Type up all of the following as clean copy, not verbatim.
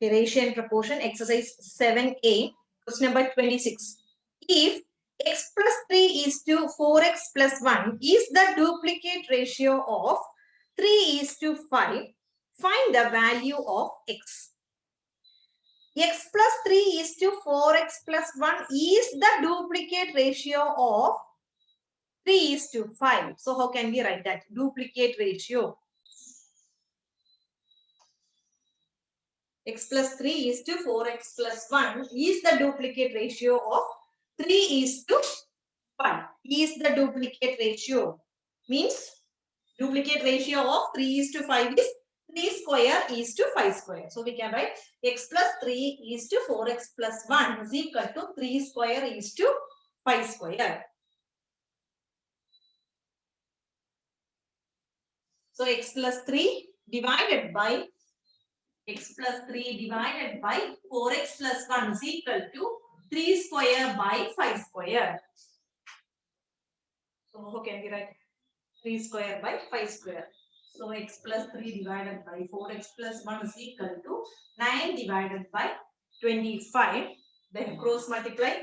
ratio and proportion, exercise 7a, question number 26. If x plus 3 is to 4x plus 1 is the duplicate ratio of 3 is to 5, find the value of x. X plus 3 is to 4x plus 1 is the duplicate ratio of 3 is to 5. So how can we write that? Duplicate ratio. X plus 3 is to 4x plus 1 is the duplicate ratio of 3 is to 5. Is the duplicate ratio. Means duplicate ratio of 3 is to 5 is 3 square is to 5 square. So we can write x plus 3 is to 4x plus 1 is equal to 3 square is to 5 square. So x plus 3 divided by x plus 3 divided by 4x plus 1 is equal to 3 square by 5 square. So how can we write 3 square by 5 square? So x plus 3 divided by 4x plus 1 is equal to 9 divided by 25. Then cross multiply.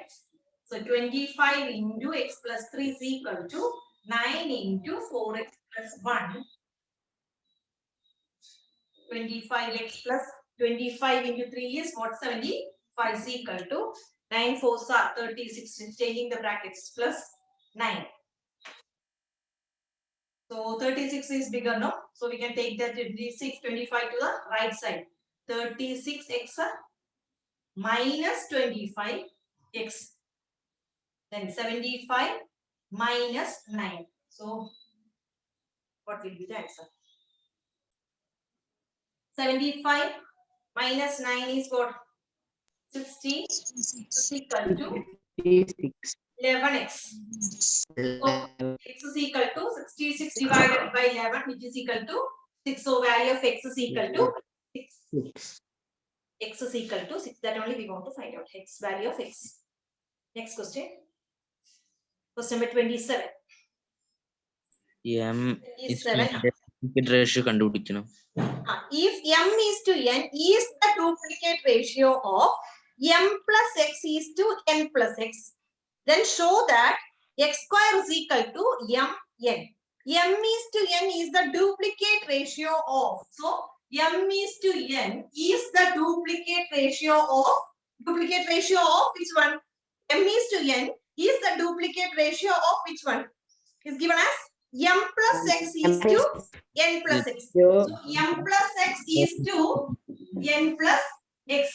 So 25 into x plus 3 is equal to 9 into 4x plus 1. 25x plus 25 into 3 is what? 75 is equal to 9 4s are 36. Changing the brackets plus 9. So 36 is bigger, no? So we can take that 26, 25 to the right side. 36x minus 25x. Then 75 minus 9. So what will be the answer? 75 minus 9 is what? 60 is equal to 11x. So x is equal to 66 divided by 11, which is equal to 6. So value of x is equal to 6. X is equal to 6. That only we want to find out. X value of x. Next question. Question number 27. M is to 27. duplicate ratio കണ്ടുപിടിക്കണം. If m is to n is the duplicate ratio of m plus x is to n plus x, then show that x square is equal to m n. M is to n is the duplicate ratio of. So m is to n is the duplicate ratio of which one? M is to n is the duplicate ratio of which one? Is given as m plus x is to n plus x. So m plus x is to n plus x.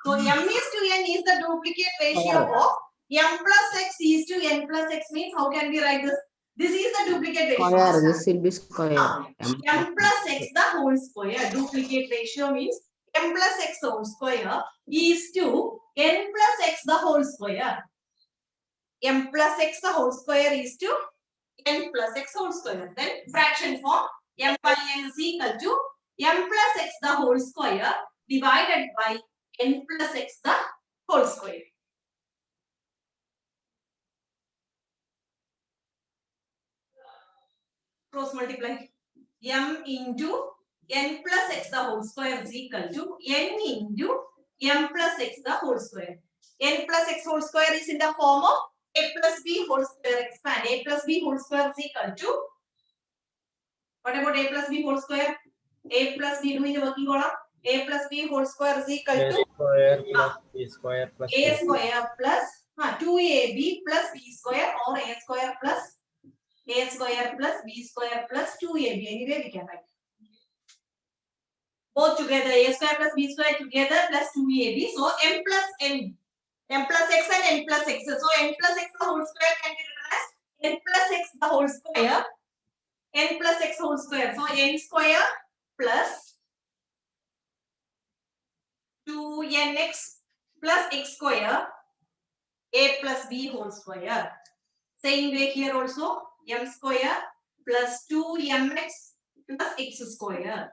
So m is to n is the duplicate ratio of m plus x is to n plus x means how can we write this? This is the duplicate ratio. Square, this will be square. M plus x the whole square. Duplicate ratio means m plus x whole square is to n plus x the whole square. M plus x the whole square is to n plus x whole square. Then fraction form m by n is equal to m plus x the whole square divided by n plus x the whole square. Cross multiply. M into n plus x the whole square is equal to n into m plus x the whole square. N plus x whole square is in the form of a plus b whole square. Expand. A plus b whole square is equal to, what about a plus b whole square? A plus b, doing the working order. A plus b whole square is equal to square plus b square plus a square plus 2ab plus b square, or a square plus b square plus 2ab. Anyway, we can write both together, a square plus b square together plus 2ab. So m plus x and n plus x. So n plus x the whole square can be written as n plus x the whole square. N plus x whole square. So n square plus 2nx plus x square a plus b whole square. Same way here also, m square plus 2mx plus x square.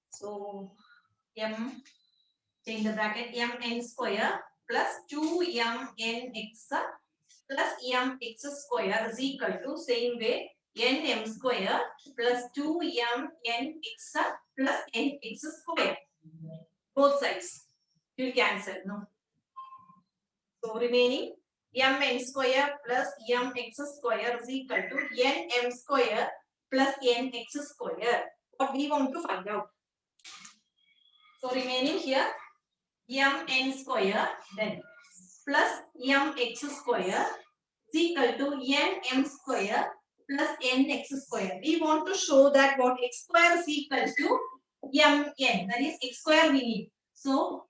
So m, change the bracket, mn square plus 2mnx plus mx square is equal to, same way, nm square plus 2m nx plus nx square. Both sides will cancel. No. So remaining mn square plus mx square is equal to nm square plus nx square. What we want to find out. So remaining here mn square then plus mx square is equal to nm square plus nx square. We want to show that what x square is equal to mn. That is x square we need. So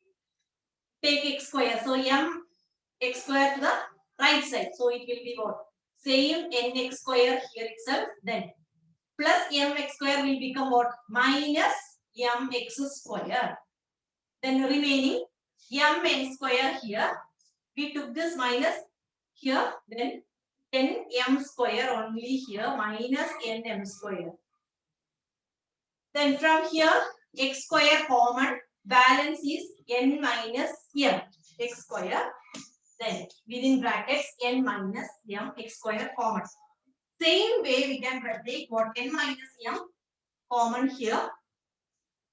take x square. So m x square to the right side. So it will be what? Same nx square here itself. Then plus mx square will become what? Minus mx square. Then remaining mn square here. We took this minus here. Then m square only here minus nm square. Then from here x square common. Balance is n minus m x square. Then within brackets n minus m x square common. Same way we can take what n minus m common here.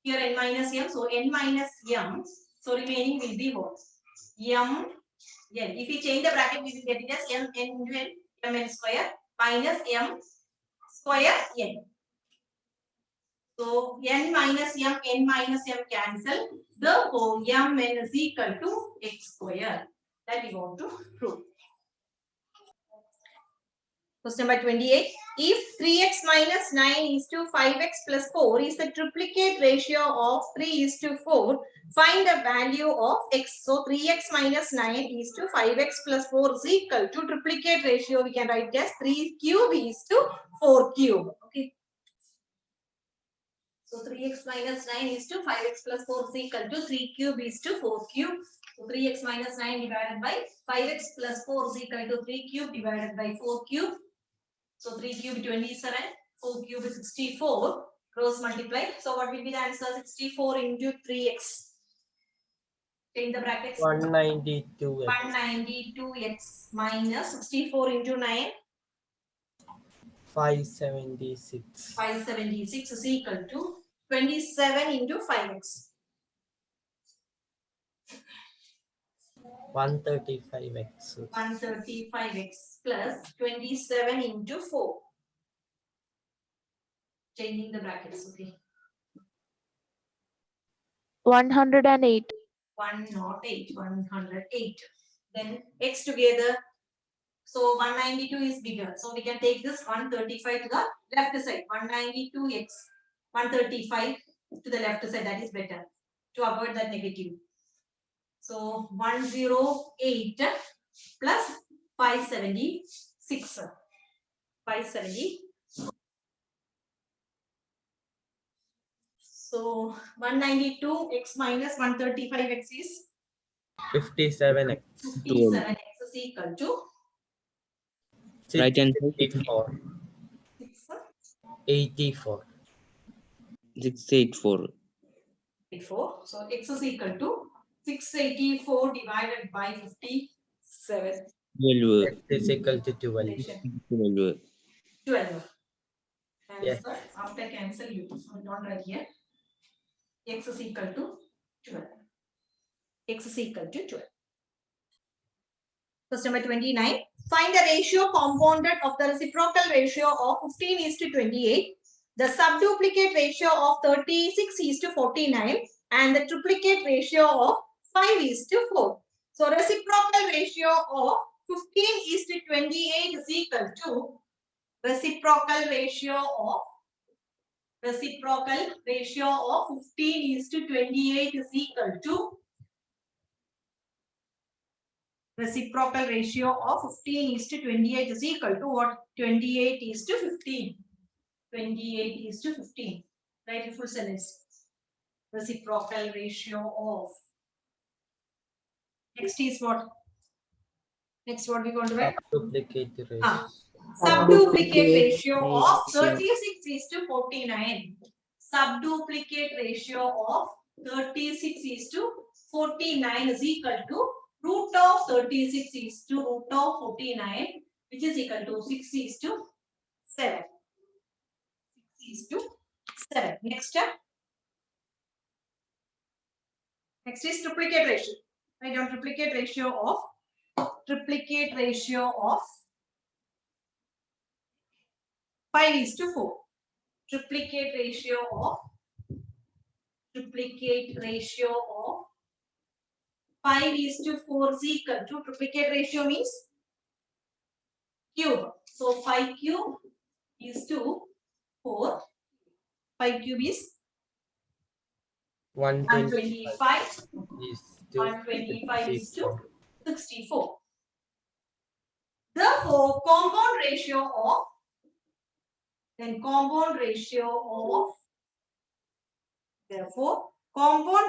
Here n minus m. So n minus m. So remaining will be what? M n. If we change the bracket, we will get it as m n into n mn square minus m square n. So n minus m cancel. Therefore mn is equal to x square. That we want to prove. Question number 28. If 3x minus 9 is to 5x plus 4 is the triplicate ratio of 3 is to 4, find the value of x. So 3x minus 9 is to 5x plus 4 is equal to triplicate ratio. We can write as 3 cube is to 4 cube. Okay. So 3x minus 9 is to 5x plus 4 is equal to 3 cube is to 4 cube. So 3x minus 9 divided by 5x plus 4 is equal to 3 cube divided by 4 cube. So 3 cube 27, 4 cube is 64. Cross multiply. So what will be the answer? 64 into 3x. Change the brackets. 192x. 192x minus 64 into 9. 576. 576 is equal to 27 into 5x. 135x. 135x plus 27 into 4. Changing the brackets, okay. 108. 108, 108. Then x together. So 192 is bigger. So we can take this 135 to the left side. 192x. 135 to the left side. That is better to avoid that negative. So 108 plus 576. 570. So 192x minus 135x is 57x. 57x is equal to Right hand side 84. 84. 684. 64. So x is equal to 684 divided by 57. 12. X is equal to 12. 12. 12. Yes. Answer after cancel you. So don't write here. X is equal to 12. X is equal to 12. Question number 29. Find the ratio compounded of the reciprocal ratio of 15 is to 28, the subduplicate ratio of 36 is to 49, and the triplicate ratio of 5 is to 4. So reciprocal ratio of 15 is to 28 is equal to reciprocal ratio of 15 is to 28 is equal to reciprocal ratio of 15 is to 28 is equal to what? 28 is to 15. 28 is to 15. Write full sentence. Reciprocal ratio of. Next is what? Next what we going to write? Duplicate ratio. Subduplicate ratio of 36 is to 49. Subduplicate ratio of 36 is to 49 is equal to root of 36 is to root of 49, which is equal to 6 is to 7. is to 7. Next step. Next is triplicate ratio. Write down triplicate ratio of 5:4. Triplicate ratio of 5:4 is equal to triplicate ratio means cube. So 5 cube is to 4. 5 cube is 125. is to 125 is to 64. 64. Therefore, compound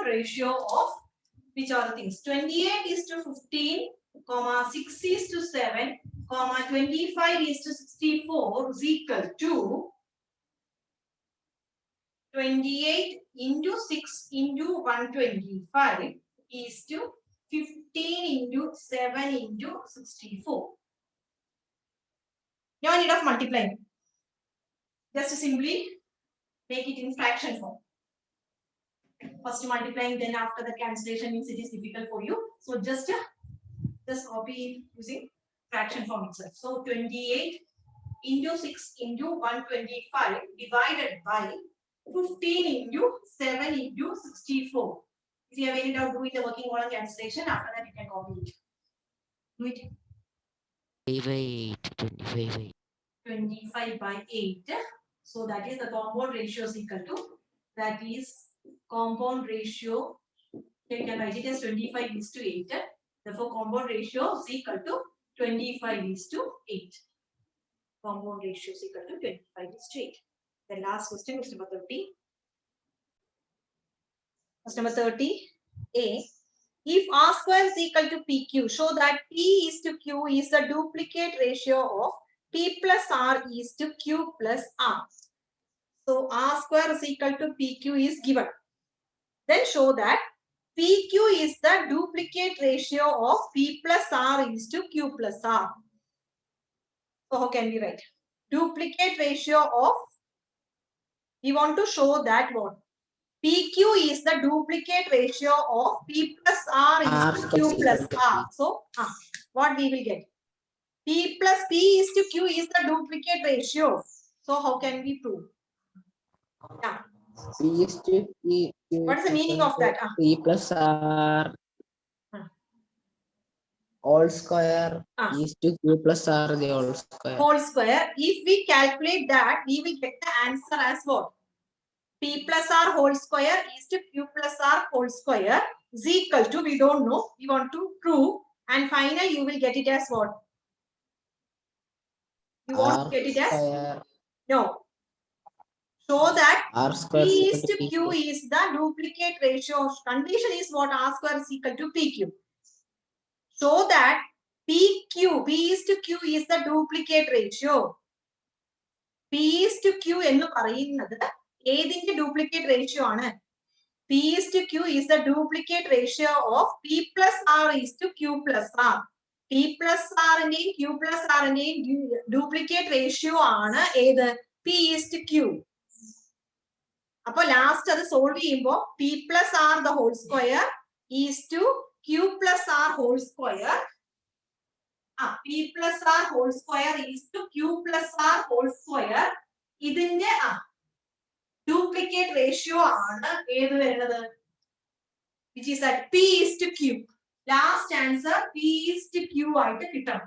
ratio of which are the things? 28 is to 15, 6 is to 7, 25 is to 64 is equal to 28 into 6 into 125 is to 15 into 7 into 64. No need of multiplying. Just simply make it in fraction form. First multiplying, then after the cancellation means it is difficult for you. So just copy using fraction form itself. So 28 into 6 into 125 divided by 15 into 7 into 64. If you have any doubt, do it the working order cancellation. After that, you can copy it. Do it. 25 by 8. So that is the compound ratio is equal to. That is compound ratio. You can write it as 25 is to 8. Therefore, compound ratio is equal to 25 is to 8. Compound ratio is equal to 25 is to 8. The last question, question number 30. Question number 30A. If R square is equal to PQ, show that P is to Q is the duplicate ratio of P plus R is to Q plus R. So R square is equal to PQ is given. Then show that PQ is the duplicate ratio of P plus R is to Q plus R. So how can we write? Duplicate ratio of, we want to show that what? PQ is the duplicate ratio of P plus R is to Q plus R. So what we will get? P plus P is to Q is the duplicate ratio. So how can we prove? Yeah. P is to P. What is the meaning of that? P plus R all square is to Q plus R the whole square. Whole square. If we calculate that, we will get the answer as what? P plus R whole square is to Q plus R whole square is equal to, we don't know, we want to prove, and finally you will get it as what? You want to get it as? No. So that R square P is to Q is the duplicate ratio. Condition is what? R square is equal to PQ. So that PQ, P is to Q is the duplicate ratio. P is to Q എന്ന് പറയുന്നത് ഏതിന്റെ duplicate ratio ആണ്? P is to Q is the duplicate ratio of P plus R is to Q plus R. P plus R ന്റെയും Q plus R ന്റെയും duplicate ratio ആണ് ഏത്? P is to Q. അപ്പോൾ last അത് solve ചെയ്യുമ്പോൾ P plus R the whole square is to Q plus R whole square. P plus R whole square is to Q plus R whole square. ഇതിന്റെ duplicate ratio ആണ് ഏത് വരുന്നത്? Which is that P is to Q. Last answer P is to Q ആയിട്ട് കിട്ടണം.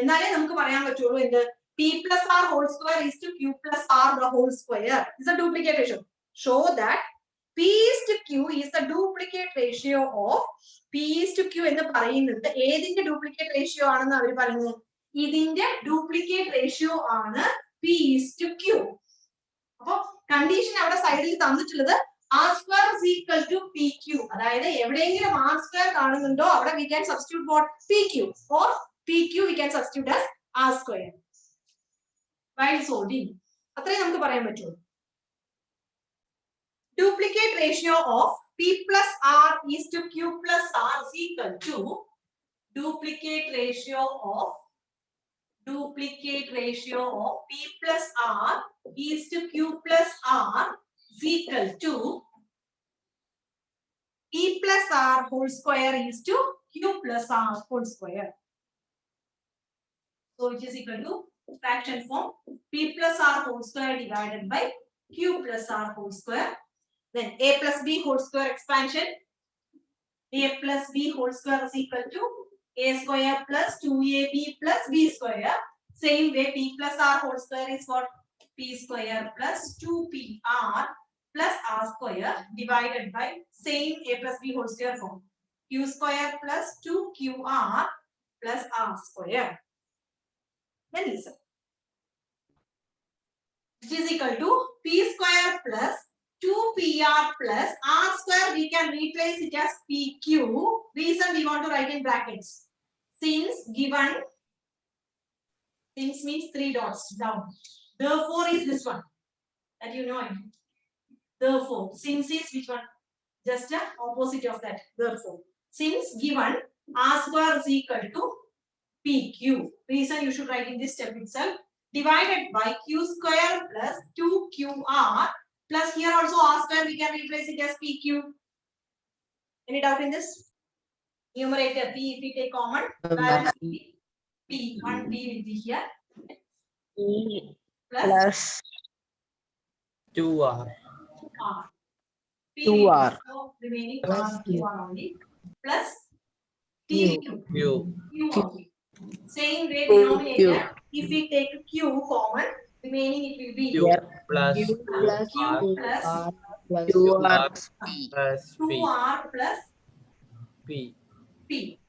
എന്നാലേ നമുക്ക് പറയാൻ പറ്റുള്ളൂ എന്ത്? P plus R whole square is to Q plus R the whole square is a duplicate ratio. Show that P is to Q is the duplicate ratio of P is to Q എന്ന് പറയുന്നത് ഏതിന്റെ duplicate ratio ആണെന്ന് അവർ പറയുന്നത്? ഇതിന്റെ duplicate ratio ആണ് P is to Q. അപ്പോൾ condition അവിടെ സൈഡിൽ തന്നിട്ടുള്ളത് R square is equal to PQ. അതായത് എവിടെയെങ്കിലും R square കാണുന്നുണ്ടോ അവിടെ we can substitute what? PQ. For PQ we can substitute as R square. While solving. അത്രയും നമുക്ക് പറയാൻ പറ്റുള്ളൂ. Duplicate ratio of P plus R is to Q plus R is equal to duplicate ratio of duplicate ratio of P plus R is to Q plus R is equal to P plus R whole square is to Q plus R whole square. So which is equal to fraction form P plus R whole square divided by Q plus R whole square. Then A plus B whole square expansion. A plus B whole square is equal to A square plus 2AB plus B square. Same way P plus R whole square is what? P square plus 2PR plus R square divided by same A plus B whole square form. Q square plus 2QR plus R square. Then listen. Which is equal to P square plus 2PR plus R square, we can replace it as PQ. Reason we want to write in brackets. Since given, since means 3 dots down. Therefore is this one. That you know. Therefore, since is which one? Just the opposite of that. Therefore, since given R square is equal to PQ. Reason you should write in this step itself. Divided by Q square plus 2QR plus here also R square, we can replace it as PQ. Any doubt in this? Numerator P, if we take common, balance P, 1 P will be here. P Plus plus 2R. R. P 2R. so remaining Plus R, Q. Q only. Plus Q. PQ. Q. Q only. Same way Q. denominator, if we take Q common, remaining it will be Q plus Q plus R Q plus R plus 2R P. plus P. 2R plus P. P.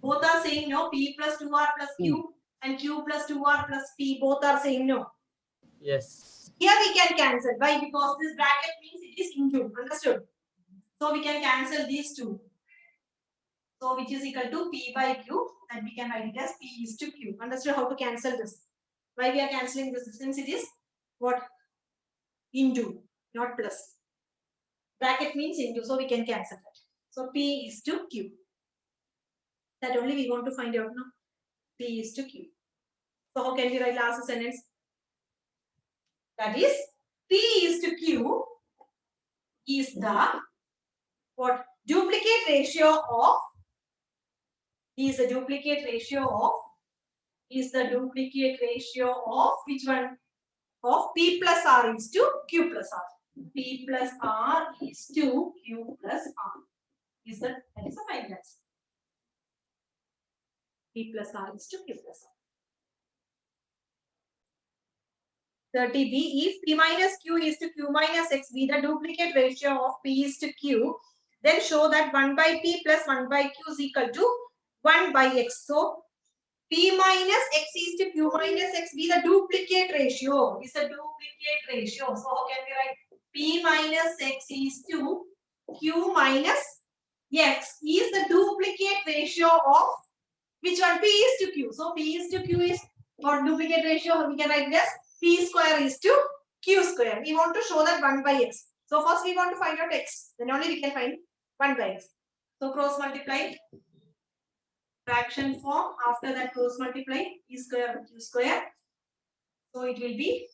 Both are same, no? P plus 2R plus Q and Q plus 2R plus P. Both are same, no? Yes. Here we can cancel. Why? Because this bracket means it is into. Understood? So we can cancel these two. So which is equal to P by Q, and we can write it as P is to Q. Understood how to cancel this? Why we are cancelling this? Since it is what? Into, not plus. Bracket means into, so we can cancel that. So P is to Q. That only we want to find out now. P is to Q. So how can we write last sentence? That is P is to Q is the what? Duplicate ratio of is the duplicate ratio of which one? Of P plus R is to Q plus R. P plus R is to Q plus R. Is that is a final answer. P plus R is to Q plus R. 30B, if P minus Q is to Q minus X be the duplicate ratio of P is to Q, then show that 1 by P plus 1 by Q is equal to 1 by X. So P minus X is to Q minus X be the duplicate ratio. Is a duplicate ratio. So how can we write? P minus X is to Q minus X is the duplicate ratio of which one? P is to Q. So P is to Q is for duplicate ratio. We can write this P square is to Q square. We want to show that 1 by X. So first we want to find out X. Then only we can find 1 by X. So cross multiply. Fraction form. After that cross multiply P square and Q square. So it will be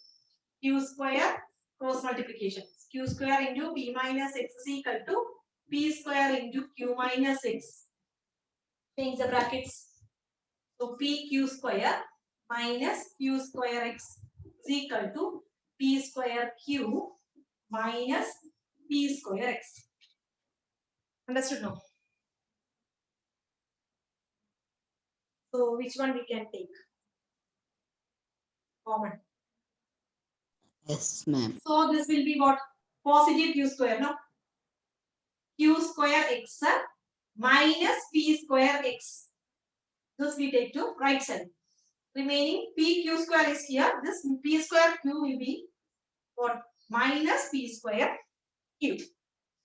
Q square cross multiplication. Q square into P minus X is equal to P square into Q minus X. Change the brackets. So PQ square minus Q square X is equal to P square Q minus P square X. Understood now? So which one we can take? Common. Yes, ma'am. So this will be what? Positive Q square, no? Q square X minus P square X. This we take to right side. Remaining PQ square is here. This P square Q will be what? Minus P square Q.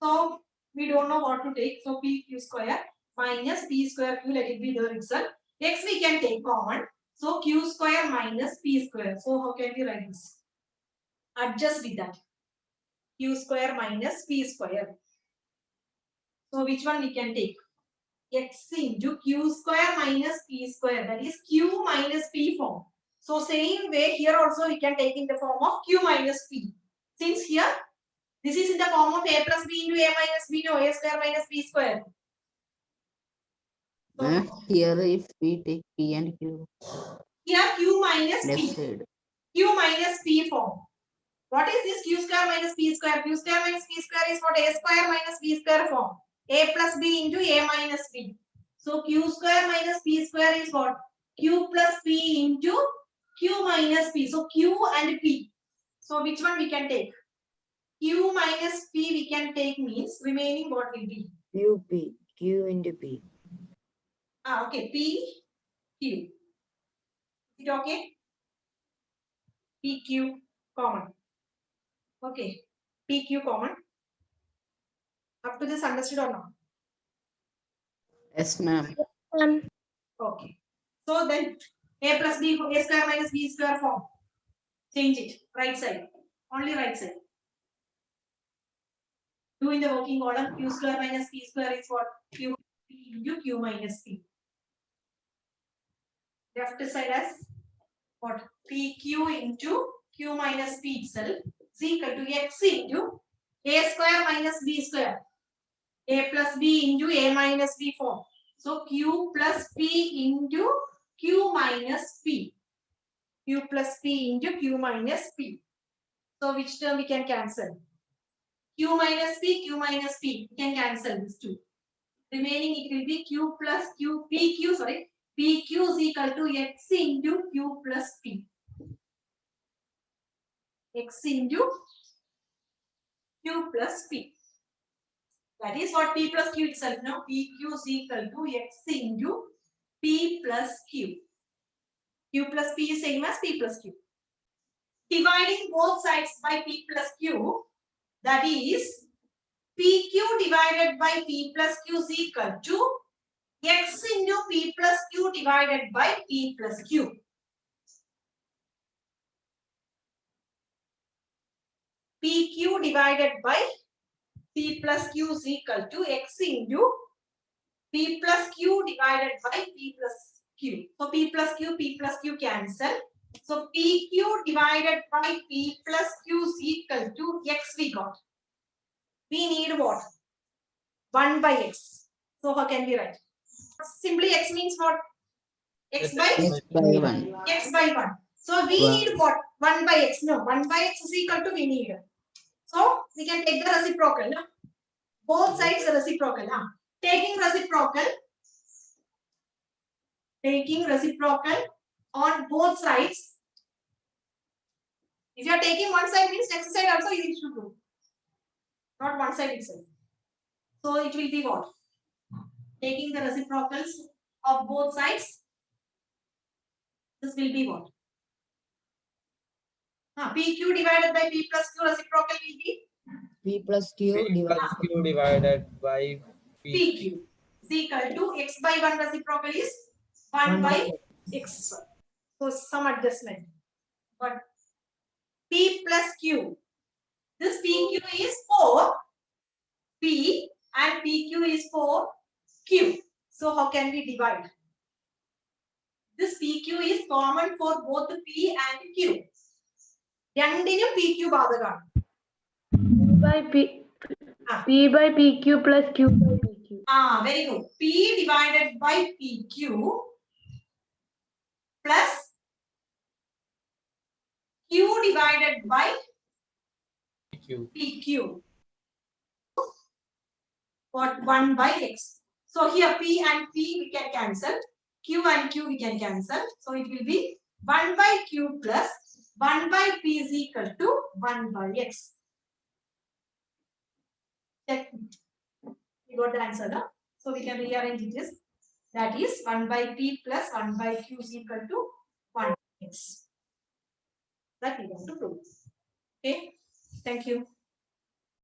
So we don't know what to take. So PQ square minus P square Q, let it be there itself. X we can take common. So Q square minus P square. So how can we write this? Adjust with that. Q square minus P square. So which one we can take? X into Q square minus P square. That is Q minus P form. So same way here also we can take in the form of q minus p. Since here this is in the form of a plus b into a minus b, no, a square minus b square. So Here if we take P and Q, here q minus left p, side. q minus p form. What is this q square minus p square? Q square minus p square is what? A square minus b square form. A plus b into a minus b. So q square minus p square is what? Q plus p into q minus p. So q and p. So which one we can take? Q minus p we can take means remaining what will be? UP, Q into P. Okay, p, q. Is it okay? P, q common. Okay, p, q common. Up to this understood or not? Yes, ma'am. Okay. So then a plus b, a square minus b square form. Change it. Right side. Only right side. Do in the working column. Q square minus p square is what? Q into q minus p. Left side as what? Pq into q minus p itself is equal to x into a square minus b square. A plus b into a minus b form. So q plus p into q minus p. Q plus p into q minus p. So which term we can cancel? Q minus p, q minus p. We can cancel these two. Remaining it will be q plus q, pq, sorry. Pq is equal to x into q plus p. X into q plus p. That is what p plus q itself. Now pq is equal to x into p plus q. Q plus p is same as p plus q. Dividing both sides by p plus q, that is pq divided by p plus q is equal to x into p plus q divided by p plus q. Pq divided by p plus q is equal to x into p plus q divided by p plus q. So p plus q cancel. So pq divided by p plus q is equal to x we got. We need what? 1 by x. So how can we write? Simply x means what? X by X by 1. x by 1. So we need what? 1 by x. No, 1 by x is equal to we need. So we can take the reciprocal. No? Both sides are reciprocal. Huh? Taking reciprocal on both sides. If you are taking one side means next side also you need to do. Not one side itself. So it will be what? Taking the reciprocals of both sides. This will be what? PQ divided by P plus Q reciprocal will be? P plus Q P divided plus Q divided by P. PQ is equal to x by 1 reciprocal is 1 by x. So some adjustment. But P plus Q. This PQ is for P and PQ is for Q. So how can we divide? This PQ is common for both P and Q. രണ്ടിനും PQ ബാധകമാണ്. P by PQ plus Q by PQ. Very good. P divided by PQ plus Q divided by PQ. What? 1 by x. So here P and P we can cancel. Q and Q we can cancel. So it will be 1 by Q plus 1 by P is equal to 1 by x. Check. We got the answer now. So we can rearrange it as that is 1 by P plus 1 by Q is equal to 1 by x. That we want to prove. Okay. Thank you.